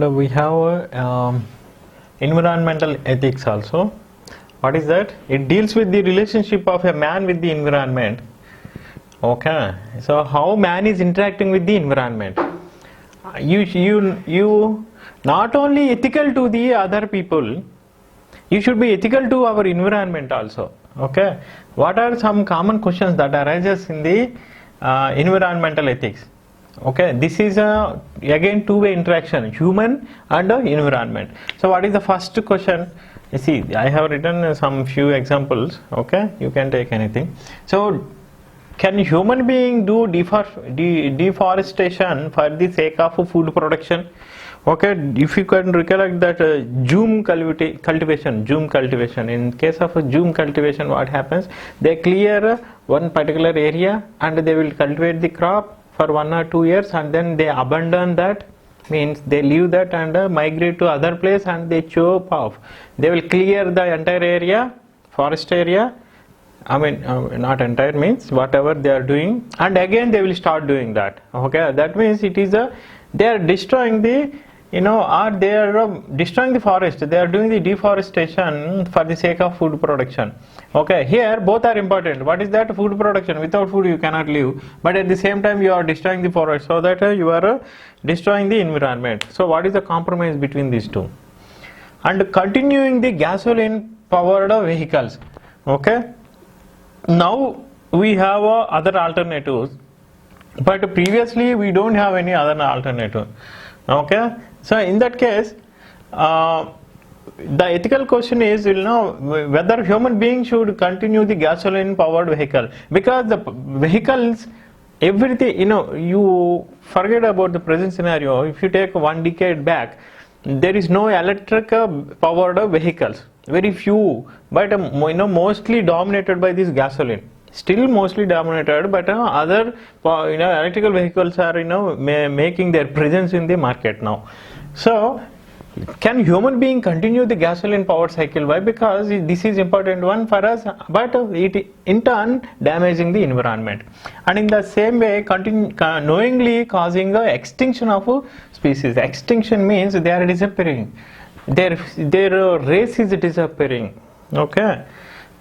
and we have environmental ethics also. What is that? It deals with the relationship of a man with the environment. Okay, so how man is interacting with the environment. You not only ethical to the other people, you should be ethical to our environment also. Okay, what are some common questions that arises in the environmental ethics? Okay, this is again two-way interaction, human and environment. So what is the first question? You see, I have written some few examples. Okay, you can take anything. So can human being do deforestation for the sake of food production? Okay, if you can recollect that Zoom cultivation. In case of Zoom cultivation, what happens? They clear one particular area and they will cultivate the crop for 1 or 2 years, and then they abandon that, means they leave that and migrate to other place and they chop off. They will clear the entire area, forest area. I mean, not entire means whatever they are doing, and again they will start doing that. Okay, that means it is they are destroying the, or they are destroying the forest. They are doing the deforestation for the sake of food production. Okay, here both are important. What is that? Food production. Without food you cannot live, but at the same time you are destroying the forest, so that you are destroying the environment. So what is the compromise between these two? And continuing the gasoline powered vehicles. Okay, now we have other alternatives, but previously we don't have any other alternative. Okay, so in that case the ethical question is, whether human beings should continue the gasoline powered vehicle, because the vehicles, everything, you forget about the present scenario. If you take 1 decade back, there is no electric powered vehicles, very few, but mostly dominated by this gasoline. Still mostly dominated, but other electrical vehicles are making their presence in the market now. So can human being continue the gasoline powered cycle? Why? Because this is important one for us, but it in turn damaging the environment, and in the same way knowingly causing the extinction of species. Extinction means they are disappearing, their race is disappearing. Okay,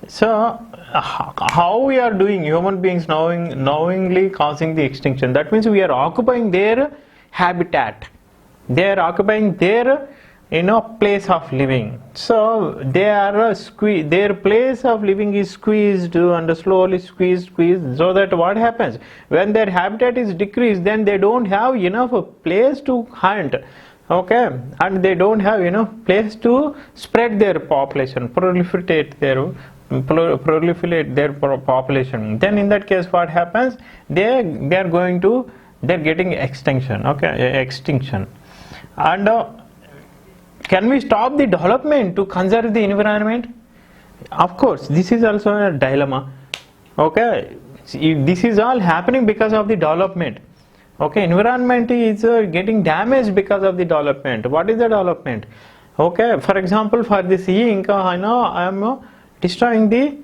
so how we are doing, human beings knowingly causing the extinction? That means we are occupying their habitat, they are occupying their place of living. So they are their place of living is squeezed and slowly squeezed, so that what happens when their habitat is decreased, then they don't have enough place to hunt. Okay, and they don't have place to spread their population, proliferate their population. Then in that case what happens? They're getting extinction. Okay, extinction. And can we stop the development to conserve the environment? Of course, this is also a dilemma. Okay, this is all happening because of the development. Okay, environment is getting damaged because of the development. What is the development? Okay, for example, for this ink, I am destroying the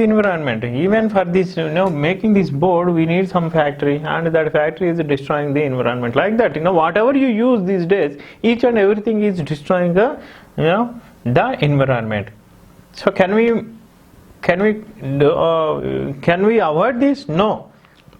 environment. Even for this, making this board, we need some factory, and that factory is destroying the environment. Like that, whatever you use these days, each and everything is destroying the environment. So can we avoid this? No.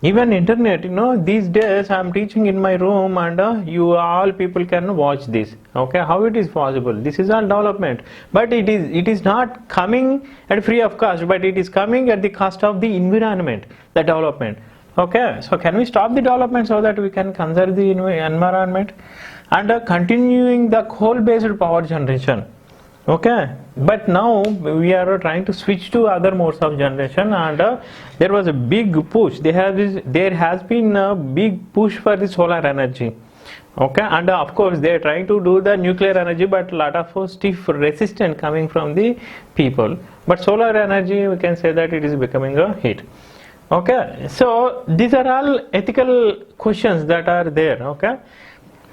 Even internet, these days I am teaching in my room, and you all people can watch this. Okay, how it is possible? This is all development, but it is not coming at free of cost, but it is coming at the cost of the environment, the development. Okay, so can we stop the development so that we can conserve the environment? And continuing the coal based power generation. Okay, but now we are trying to switch to other modes of generation, and there was a big push. There has been a big push for the solar energy. Okay, and of course they are trying to do the nuclear energy, but a lot of stiff resistance coming from the people. But solar energy, we can say that it is becoming a hit. Okay, so these are all ethical questions that are there. Okay,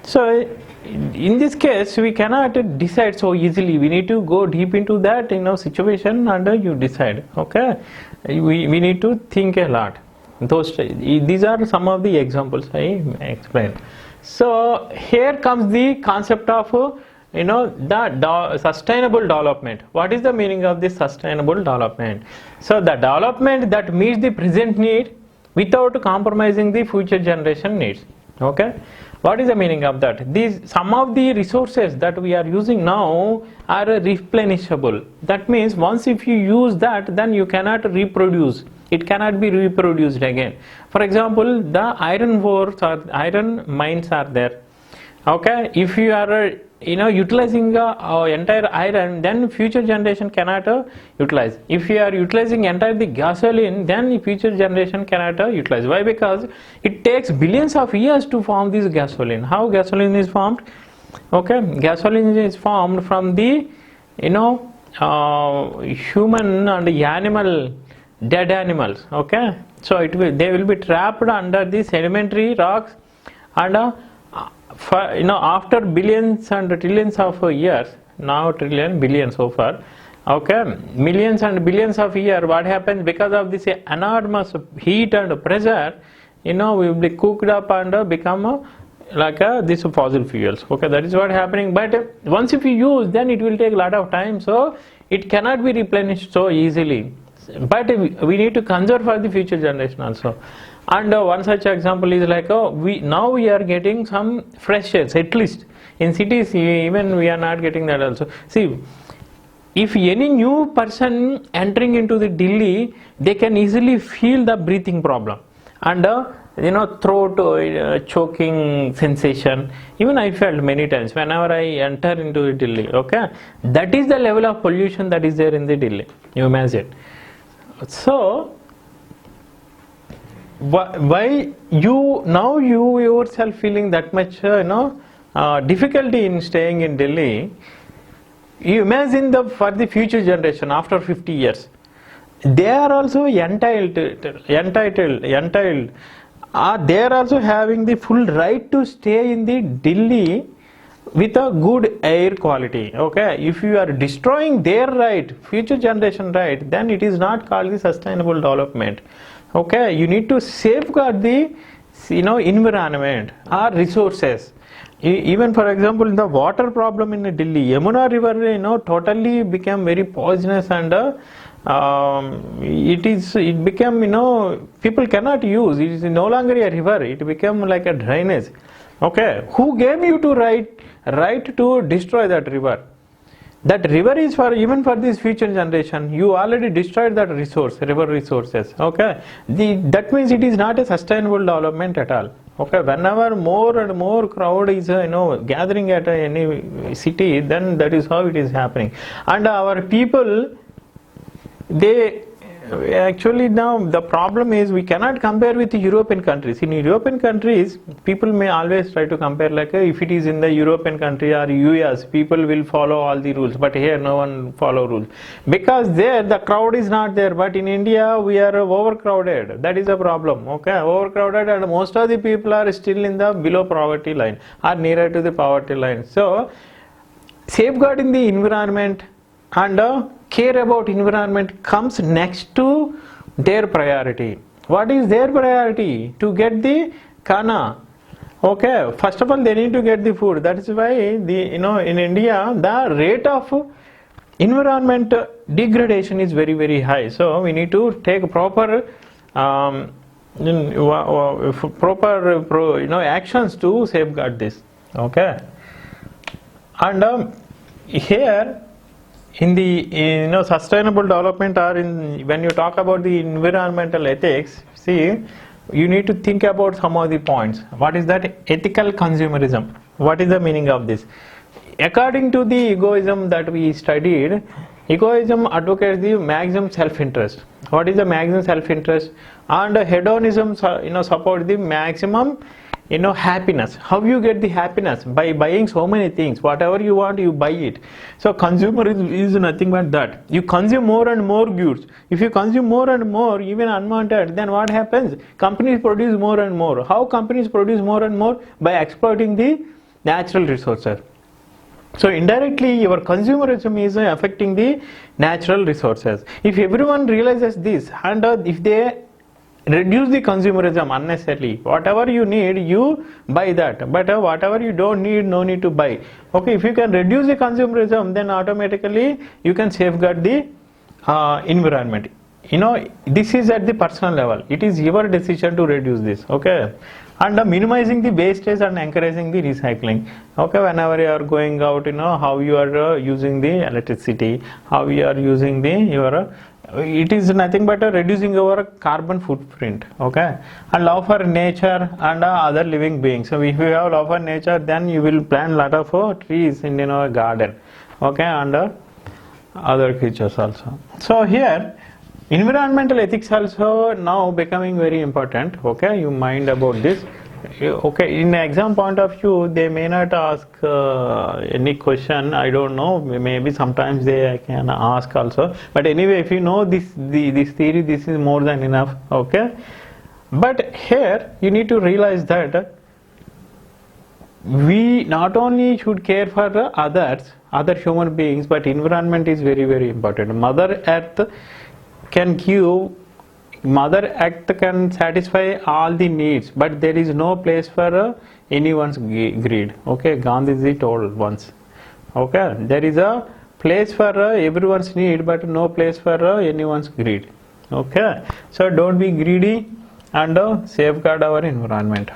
so in this case we cannot decide so easily. We need to go deep into that situation, and you decide. Okay, we need to think a lot. These are some of the examples I explained. So here comes the concept of the sustainable development. What is the meaning of this sustainable development? So the development that meets the present need without compromising the future generation needs. Okay, what is the meaning of that? Some of the resources that we are using now are replenishable. That means once if you use that, then you cannot reproduce. It cannot be reproduced again. For example, the iron ores or iron mines are there. Okay, if you are utilizing entire iron, then future generation cannot utilize. If you are utilizing entire the gasoline, then future generation cannot utilize. Why? Because it takes billions of years to form this gasoline. How gasoline is formed? Okay, gasoline is formed from the human and animal, dead animals. Okay, so they will be trapped under the sedimentary rocks, and after billions and trillions of years, now trillion, billion so far, okay, millions and billions of years, what happens because of this enormous heat and pressure, we will be cooked up and become this fossil fuels. Okay, that is what happening. But once if you use, then it will take a lot of time, so it cannot be replenished so easily. But we need to conserve for the future generation also. And one such example is we are getting some fresh air, at least in cities even we are not getting that also. See, if any new person entering into the Delhi, they can easily feel the breathing problem and throat choking sensation. Even I felt many times whenever I enter into the Delhi. Okay, that is the level of pollution that is there in the Delhi. You imagine. So why you yourself feeling that much difficulty in staying in Delhi? You imagine for the future generation after 50 years, they are also entitled. They are also having the full right to stay in the Delhi with a good air quality. Okay, if you are destroying their right, future generation right, then it is not called the sustainable development. Okay, you need to safeguard the environment or resources. Even for example, the water problem in Delhi, Yamuna river totally became very poisonous, and it became people cannot use. It is no longer a river, it became like a drainage. Okay, who gave you to right to destroy that river? That river is even for this future generation. You already destroyed that resource, river resources. Okay, that means it is not a sustainable development at all. Okay, whenever more and more crowd is gathering at any city, then that is how it is happening. And our people, they actually, now the problem is we cannot compare with the European countries. In European countries, people may always try to compare if it is in the European country or US, people will follow all the rules, but here no one follow rules because there the crowd is not there. But in India we are overcrowded. That is a problem. Okay, overcrowded, and most of the people are still in the below poverty line or nearer to the poverty line. So safeguarding the environment and care about environment comes next to their priority. What is their priority? To get the khana. Okay, first of all they need to get the food. That is why in India the rate of environment degradation is very, very high. So we need to take proper actions to safeguard this. Okay, and here in the sustainable development, or when you talk about the environmental ethics, see, you need to think about some of the points. What is that? Ethical consumerism. What is the meaning of this? According to the egoism that we studied, egoism advocates the maximum self-interest. What is the maximum self-interest? And hedonism support the maximum happiness. How you get the happiness? By buying so many things. Whatever you want, you buy it. So consumerism is nothing but that. You consume more and more goods. If you consume more and more, even unwanted, then what happens? Companies produce more and more. How companies produce more and more? By exploiting the natural resources. So indirectly your consumerism is affecting the natural resources. If everyone realizes this, and if they reduce the consumerism unnecessarily. Whatever you need, you buy that, but whatever you don't need, no need to buy. Okay, if you can reduce the consumerism, then automatically you can safeguard the environment. You know, this is at the personal level. It is your decision to reduce this. Okay, and minimizing the wastage and encouraging the recycling. Okay, whenever you are going out, you know how you are using the electricity, how you are using the your it is nothing but reducing your carbon footprint. Okay, and love for nature and other living beings. So if you have love for nature, then you will plant lot of trees in your garden. Okay, and other creatures also. So here environmental ethics also now becoming very important. Okay, you mind about this. Okay, in exam point of view, they may not ask any question. I don't know. Maybe sometimes they can ask also. But anyway, if you know this theory, this is more than enough. Okay, but here you need to realize that we not only should care for others, other human beings, but environment is very, very important. Mother Earth can give. Mother Earth can satisfy all the needs, but there is no place for anyone's greed. Okay, Gandhiji told once. Okay, there is a place for everyone's need, but no place for anyone's greed. Okay, so don't be greedy and safeguard our environment.